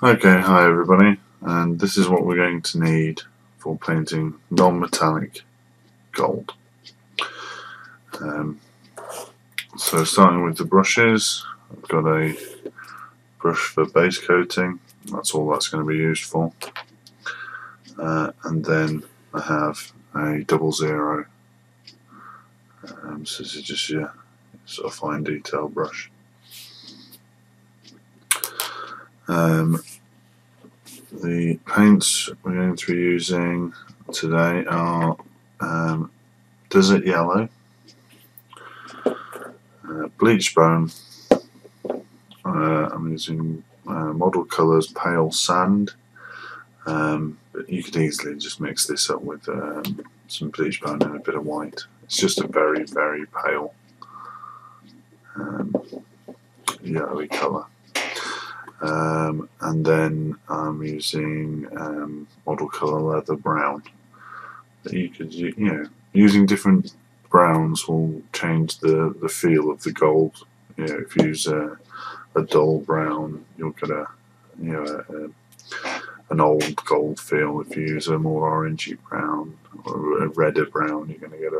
Okay, hi everybody, and this is what we're going to need for painting non-metallic gold. So starting with the brushes, I've got a brush for base coating, that's all that's going to be used for, and then I have a 00, so this is just your sort of fine detail brush. The paints we're going to be using today are Desert Yellow, Bleach Bone, I'm using Model Colours Pale Sand, but you could easily just mix this up with some bleach bone and a bit of white. It's just a very, very pale yellowy colour. And then I'm using Model Colour Leather Brown. You could, using different browns will change the feel of the gold. If you use a dull brown, you'll get an old gold feel. If you use a more orangey brown or a redder brown, you're going to get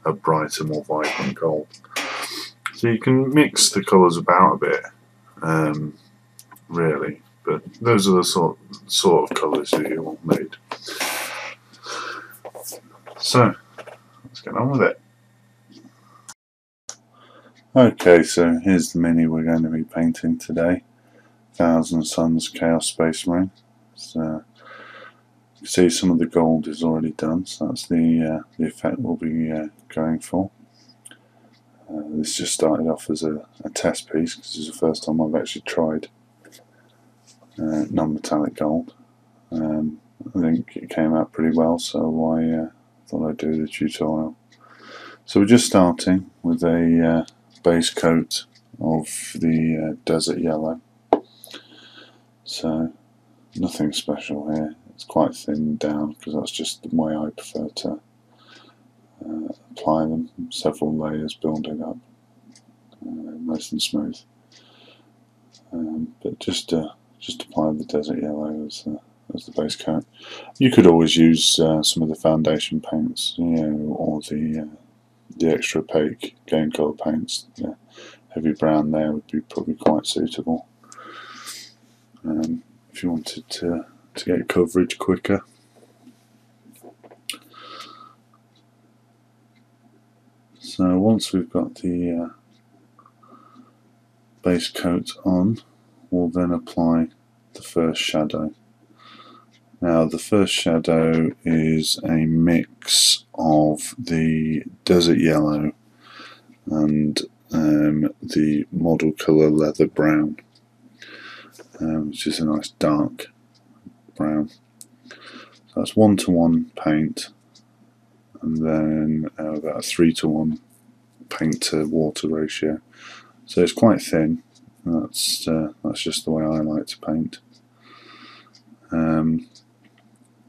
a brighter, more vibrant gold. So you can mix the colours about a bit, really, but those are the sort of colours that you will need. So let's get on with it. Okay, so here's the mini we're going to be painting today. Thousand Suns Chaos Space Marine. So you can see some of the gold is already done, so that's the effect we'll be going for. This just started off as a test piece because this is the first time I've actually tried non-metallic gold. I think it came out pretty well, so I thought I'd do the tutorial. So we're just starting with a base coat of the Desert Yellow. So nothing special here. It's quite thin down because that's just the way I prefer to apply them. Several layers building up, nice and smooth. But just apply the Desert Yellow as the base coat. You could always use some of the foundation paints, or the extra opaque game colour paints. The heavy brown there would be probably quite suitable if you wanted to get coverage quicker. So once we've got the base coat on, we'll then apply the first shadow. Now the first shadow is a mix of the Desert Yellow and the Model Colour Leather Brown, which is a nice dark brown. So that's 1:1 paint, and then about a 3:1 paint to water ratio. So it's quite thin. That's just the way I like to paint.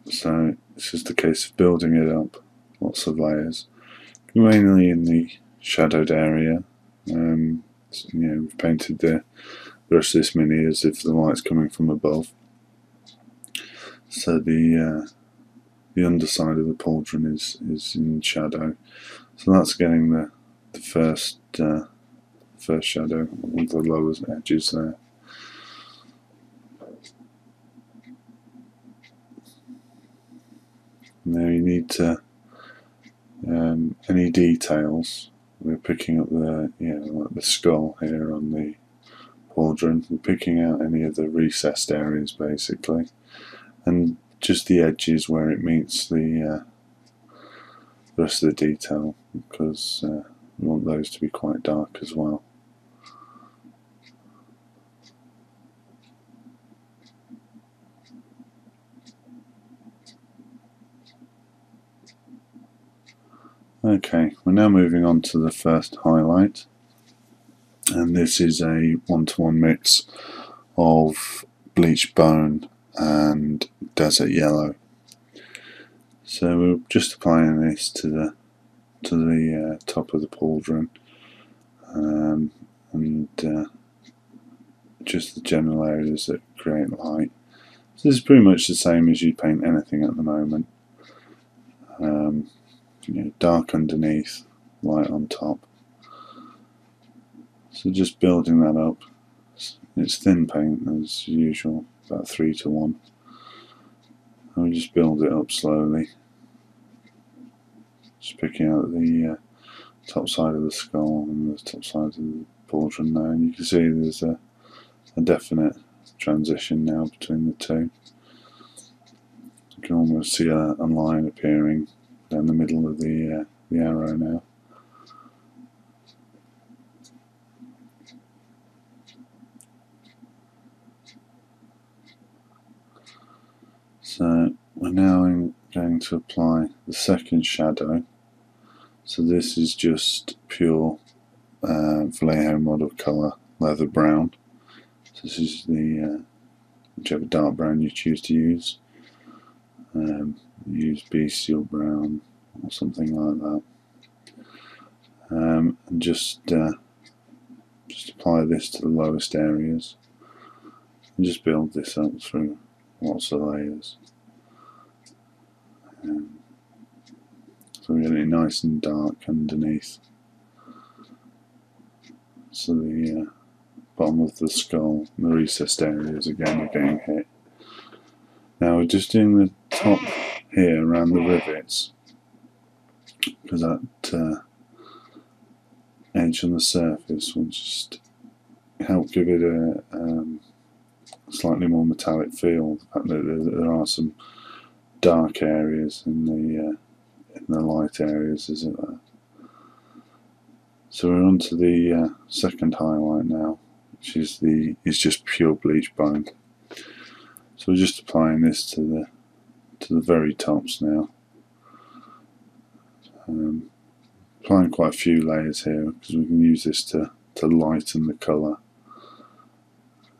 So it's just a case of building it up, lots of layers, mainly in the shadowed area. We've painted the rest of this mini as if the light's coming from above. So the underside of the pauldron is in shadow. So that's getting the first shadow on the lower edges there. Now you need to any details. We're picking up the like the skull here on the pauldron. We're picking out any of the recessed areas basically, and just the edges where it meets the rest of the detail, because we want those to be quite dark as well. Okay, we're now moving on to the first highlight, and this is a 1:1 mix of Bleach Bone and Desert Yellow. So we're just applying this to the top of the pauldron, and just the general areas that create light. So this is pretty much the same as you paint anything at the moment. Dark underneath, light on top. So just building that up. It's thin paint as usual, about 3:1. And we just build it up slowly. Just picking out the top side of the skull and the top side of the pauldron there, and you can see there's a definite transition now between the two. You can almost see a line appearing down the middle of the arrow now. So we're now going to apply the second shadow. So this is just pure Vallejo model colour leather brown. So this is the whichever dark brown you choose to use. Use bestial brown or something like that. And just apply this to the lowest areas and just build this up through lots of layers. So we're getting it nice and dark underneath. So the bottom of the skull, the recessed areas again are getting hit. Now we're just doing the top here around the rivets, because that edge on the surface will just help give it a slightly more metallic feel. The fact that there are some dark areas in the light areas, as it were. So we're on to the second highlight now, which is just pure bleach bone. So we're just applying this to the very tops now. Applying quite a few layers here because we can use this to lighten the colour.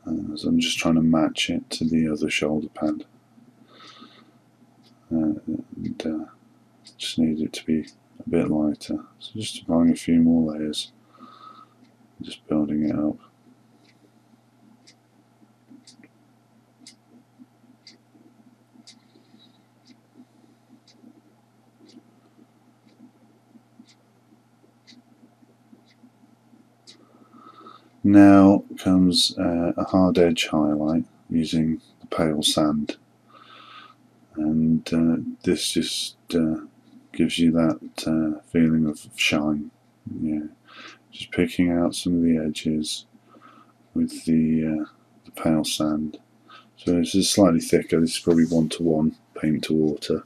So I'm just trying to match it to the other shoulder pad. Just need it to be a bit lighter. So just applying a few more layers, just building it up. Now comes a hard edge highlight using the pale sand, and this just gives you that feeling of shine. Just picking out some of the edges with the pale sand. So this is slightly thicker. This is probably 1:1 paint to water.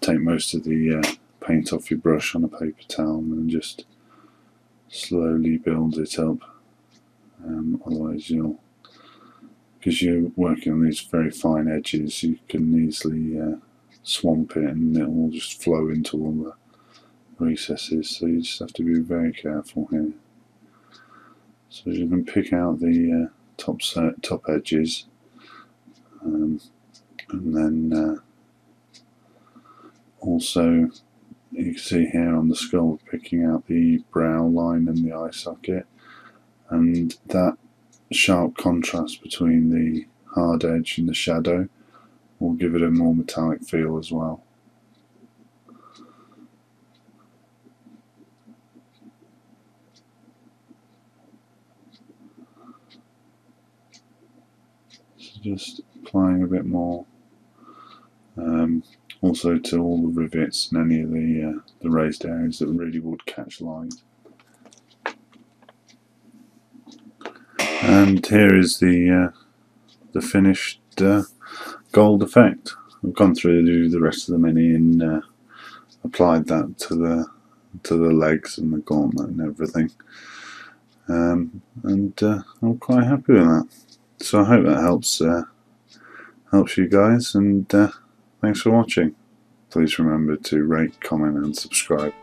Take most of the paint off your brush on a paper towel and just slowly build it up. Otherwise because you're working on these very fine edges, you can easily swamp it and it will just flow into all the recesses, so you just have to be very careful here. So you can pick out the top edges, and then also you can see here on the skull picking out the brow line and the eye socket, and that sharp contrast between the hard edge and the shadow will give it a more metallic feel as well. So just applying a bit more, also to all the rivets and any of the raised areas that really would catch light. And here is the finished gold effect. I've gone through the rest of the mini and applied that to the legs and the gauntlet and everything, and I'm quite happy with that. So I hope that helps you guys, and thanks for watching. Please remember to rate, comment and subscribe.